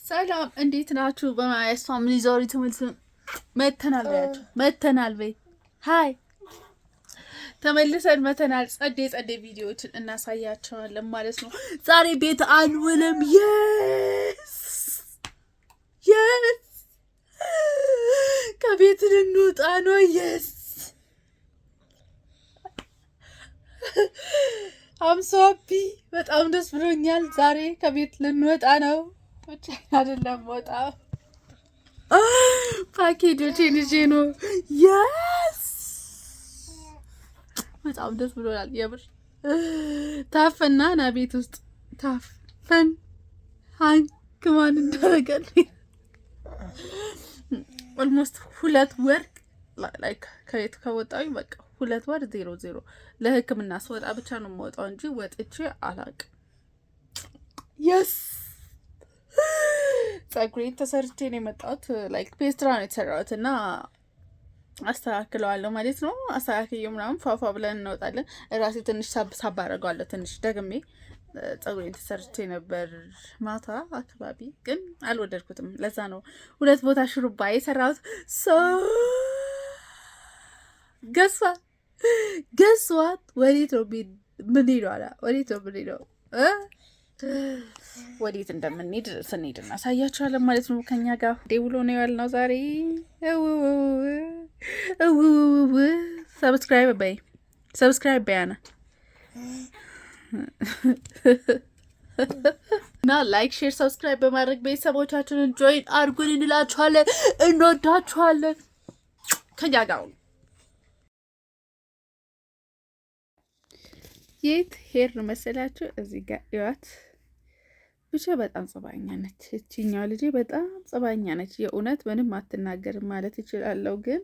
ሰላም እንዴት ናችሁ? በማያስ ፋሚሊ ዛሬ ተመልሰን መተናል በይ ሃይ ተመልሰን መተናል። ጸዴ ቪዲዮዎችን እናሳያቸዋለን ማለት ነው። ዛሬ ቤት አንውልም። የስ ከቤት ልንወጣ ነው። የስ አምሶቢ በጣም ደስ ብሎኛል። ዛሬ ከቤት ልንወጣ ነው። ብቻ አይደለም ወጣ ፓኬጆቼን ይዤ ነው። የስ በጣም ደስ ብሎናል። የምር ታፈና ና ቤት ውስጥ ታፈን ማን እንዳረገን ኦልሞስት 2 ወር ላይክ ከቤት ከወጣሁኝ በቃ 2 ወር 0 ለሕክምና ስወጣ ብቻ ነው የምወጣው እንጂ ወጥቼ አላውቅም። የስ ጸጉሬን ተሰርቼ ነው የመጣሁት። ላይክ ፔስትራ ነው የተሰራሁት እና አስተካክለዋለሁ ማለት ነው። አስተካክዬ ምናምን ፏፏ ብለን እንወጣለን። ራሴ ትንሽ ሳብ አደርገዋለሁ። ትንሽ ደግሜ ጸጉሬን ተሰርቼ ነበር ማታ አካባቢ፣ ግን አልወደድኩትም። ለዛ ነው 2 ቦታ ሹሩባ የሰራሁት። ገስዋት ወዴት ነው ምን ሄዷላ? ወዴት ነው ምን ሄደው ወዴት እንደምንሄድ ስንሄድ እናሳያችኋለን ማለት ነው። ከኛ ጋር ደውሎ ነው ያልነው ዛሬ። ሰብስክራይብ በያና እና ላይክ፣ ሼር፣ ሰብስክራይብ በማድረግ ቤተሰቦቻችንን ጆይን አድርጉን እንላችኋለን። እንወዳችኋለን። ከኛ ጋር የት ሄር መሰላችሁ? እዚህ ጋር ይዋት ብቻ በጣም ጸባኛ ነች። እቺኛው ልጄ በጣም ጸባኛ ነች። የእውነት ምንም አትናገርም ማለት ይችላለሁ፣ ግን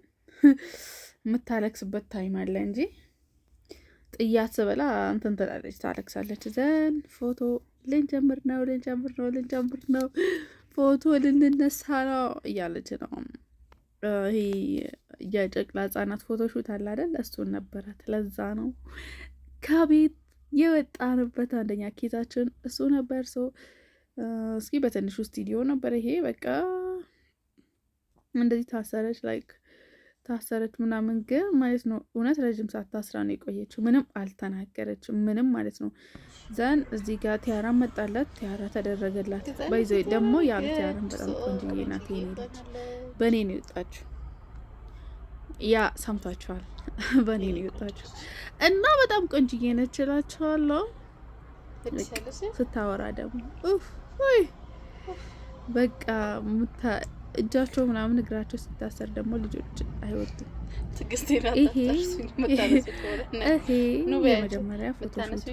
የምታለቅስበት ታይም አለ እንጂ ጥያት ስበላ እንትን ትላለች፣ ታለቅሳለች። ዘን ፎቶ ልንጀምር ነው ፎቶ ልንነሳ ነው እያለች ነው። ይሄ የጨቅላ ህጻናት ፎቶ ሹት አለ አይደል? እሱን ነበራት። ለዛ ነው ከቤት የወጣንበት አንደኛ ኬታችን እሱ ነበር። እስኪ በትንሹ ስቱዲዮ ነበር ይሄ። በቃ እንደዚህ ታሰረች ምናምን፣ ግን ማለት ነው እውነት ረጅም ሰዓት ታስራ ነው የቆየችው። ምንም አልተናገረችም፣ ምንም ማለት ነው። ዘን እዚህ ጋር ቲያራ መጣላት፣ ቲያራ ተደረገላት። ባይዘ ደግሞ ያለ ቲያራን በጣም ቆንጅዬ ናት። ይሄኔለች በእኔ ነው የወጣችው። ያ ሰምታችኋል። በእኔ ነው የወጣችው እና በጣም ቆንጅዬ ነች እላችኋለሁ። ስታወራ ደግሞ በቃ እጃቸው ምናምን እግራቸው ሲታሰር ደግሞ ልጆች አይወዱም። ይሄ የመጀመሪያ ፎቶሾት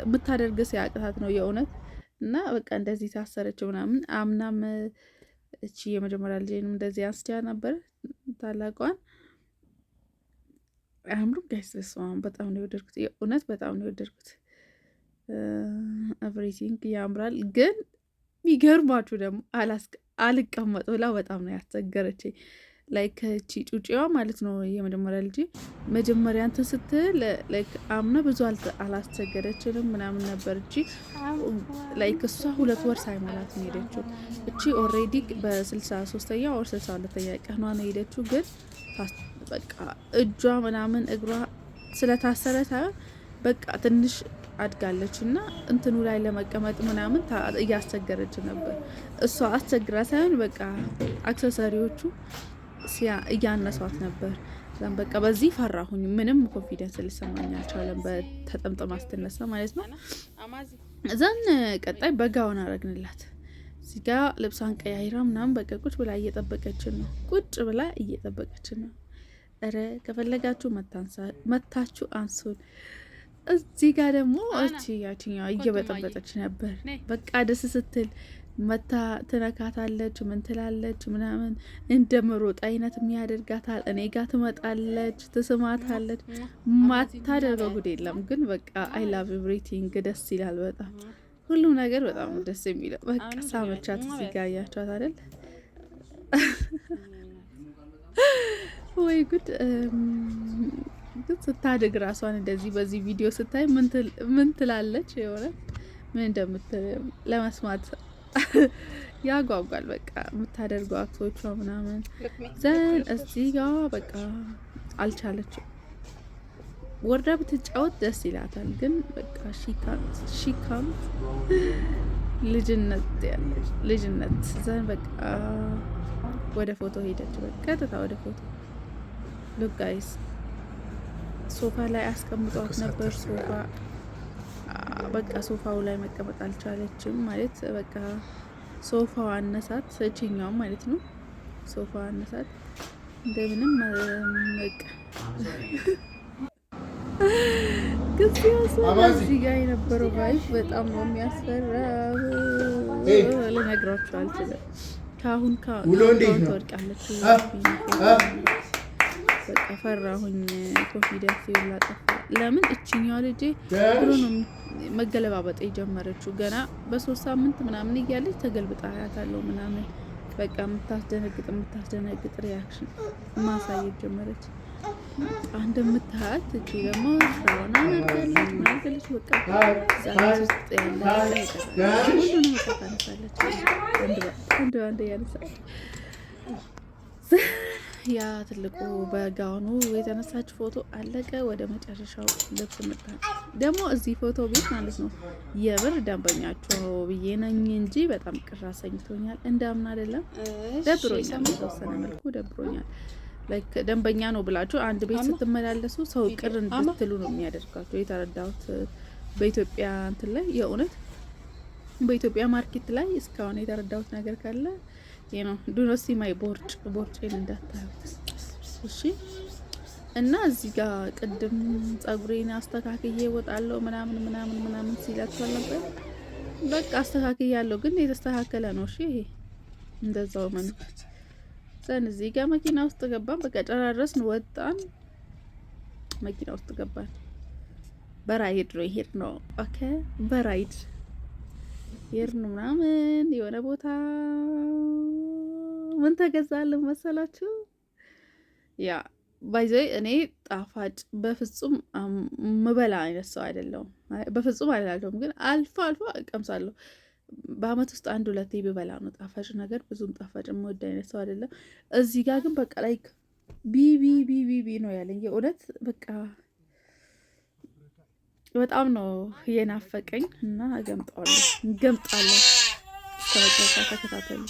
የምታደርግ ሲያቅታት ነው የእውነት። እና በቃ እንደዚህ ታሰረችው ምናምን። አምናም እቺ የመጀመሪያ ልጄንም እንደዚህ አንስቻ ነበር ታላቋን። አምሩም ጋይስ በጣም ነው የወደድኩት፣ የእውነት በጣም ነው የወደድኩት። ኤቭሪቲንግ ያምራል። ግን የሚገርማችሁ ደግሞ አልቀመጥ ብላ በጣም ነው ያስቸገረችኝ። ላይክ እቺ ጩጬዋ ማለት ነው የመጀመሪያ ልጄ መጀመሪያ እንትን ስትል ላይክ አምና ብዙ አላስቸገረችንም ምናምን ነበር። እቺ ላይክ እሷ 2 ወር ሳይሞላት ነው ሄደችው። እቺ ኦልሬዲ በ63ኛ ወር 62ኛ ቀኗ ነው ሄደችው። ግን በቃ እጇ ምናምን እግሯ ስለታሰረ ሳይሆን በቃ ትንሽ አድጋለች እና እንትኑ ላይ ለመቀመጥ ምናምን እያስቸገረች ነበር። እሷ አስቸግራ ሳይሆን በቃ አክሰሰሪዎቹ እያነሷት ነበር። በቃ በዚህ ፈራሁኝ። ምንም ኮንፊደንስ ሊሰማኝ አልቻለም፣ በተጠምጠማ ስትነሳ ማለት ነው። እዛን ቀጣይ በጋውን አረግንላት። እዚህ ጋ ልብሷን ቀያይራ ምናምን በቃ ቁጭ ብላ እየጠበቀችን ነው። ኧረ ከፈለጋችሁ መታችሁ አንሱን። እዚህ ጋር ደግሞ እቺ ያቺኛዋ እየበጠበጠች ነበር። በቃ ደስ ስትል መታ ትነካታለች፣ ምን ትላለች ምናምን፣ እንደምሮጥ አይነት የሚያደርጋታል። እኔ ጋር ትመጣለች፣ ትስማታለች። ማታደርገው ጉድ የለም። ግን በቃ አይ ላቭ ኤቭሪቲንግ ደስ ይላል በጣም ሁሉም ነገር በጣም ደስ የሚለው። በቃ ሳመቻት። እዚህ ጋር እያቸዋት አይደል? ወይ ጉድ! ስታድግ ራሷን እንደዚህ በዚህ ቪዲዮ ስታይ ምን ትላለች? የሆነ ምን እንደምትል ለመስማት ያጓጓል። በቃ የምታደርገው አክቶቿ ምናምን ዘን እዚህ ጋር በቃ አልቻለችም። ወርዳ ብትጫወት ደስ ይላታል፣ ግን በቃ ሺካም ልጅነት ዘን በቃ ወደ ፎቶ ሄደች። በቃ ቀጥታ ወደ ፎቶ ሉክ ጋይስ ሶፋ ላይ አስቀምጧት ነበር። በቃ ሶፋው ላይ መቀመጥ አልቻለችም ማለት በቃ ሶፋው አነሳት፣ እችኛው ማለት ነው። ሶፋው አነሳት እንደምንም በቃ እዚህ ጋር የነበረው ቫይብ በጣም ነው የሚያስፈራው። ልነግራችሁ አልችልም። ከአሁን ትወድቃለች። በቃ ፈራሁኝ። ኮንፊደንስ ላጠፋ። ለምን እችኛዋ ልጄ ብሎ ነው መገለባበጥ የጀመረችው። ገና በ3 ሳምንት ምናምን እያለች ተገልብጣ አያታለሁ ምናምን በቃ የምታስደነግጥ ሪያክሽን ማሳየት ጀመረች። አንድ የምታያት እቺ ደግሞ ስራዋን አናርጋለች በቃ ዛሬ ውስጥ ያለ ሁሉንም ታነሳለች። አንድ እያነሳች ያ ትልቁ በጋውኑ የተነሳች ፎቶ አለቀ። ወደ መጨረሻው ልብስ መጣ። ደግሞ እዚህ ፎቶ ቤት ማለት ነው የብር ደንበኛቸው ብዬ ነኝ እንጂ በጣም ቅር አሰኝቶኛል። እንዳምን አይደለም ደብሮኛል፣ በተወሰነ መልኩ ደብሮኛል። ላይክ ደንበኛ ነው ብላችሁ አንድ ቤት ስትመላለሱ ሰው ቅር እንድትሉ ነው የሚያደርጋችሁ። የተረዳሁት በኢትዮጵያ እንትን ላይ የእውነት በኢትዮጵያ ማርኬት ላይ እስካሁን የተረዳሁት ነገር ካለ ይሄ ነው። ዱኖሲ ማይ ቦርጬን እንዳታዩት እሺ። እና እዚህ ጋር ቅድም ጸጉሬን አስተካክዬ እወጣለሁ ምናምን ሲላችሁ ነበር። በቃ አስተካክያለሁ፣ ግን የተስተካከለ ነው እሺ። ይሄ እንደዛው ዘን እዚህ ጋር መኪና ውስጥ ገባን። በቃ ጨራረስን፣ ወጣን፣ መኪና ውስጥ ገባን። በራይድ ነው ይሄድ ነው። ኦኬ በራይድ ይሄድ ነው ምናምን የሆነ ቦታ ምን ተገዛልን መሰላችሁ? ያ ባይዘይ እኔ ጣፋጭ በፍጹም ምበላ አይነት ሰው አይደለሁም። በፍጹም አይደለም፣ ግን አልፎ እቀምሳለሁ። በአመት ውስጥ 1-2 ብበላ ነው ጣፋጭ ነገር። ብዙም ጣፋጭ የምወድ አይነት ሰው አይደለም። እዚህ ጋር ግን በቃ ላይክ ቢቢ ነው ያለኝ የእውነት በቃ በጣም ነው የናፈቀኝ እና ገምጣለሁ። እስከመጨረሻ ተከታተሉ።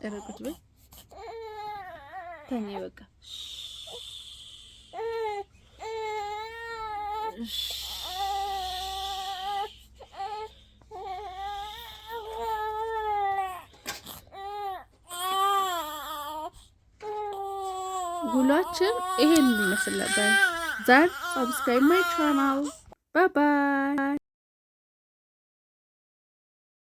ረቁት በይ ተኝ በቃ ውሏችን ይሄን ይመስል ነበር። ዛሬ ሰብስክራይብ ማይ ቻናል። ባይ ባይ።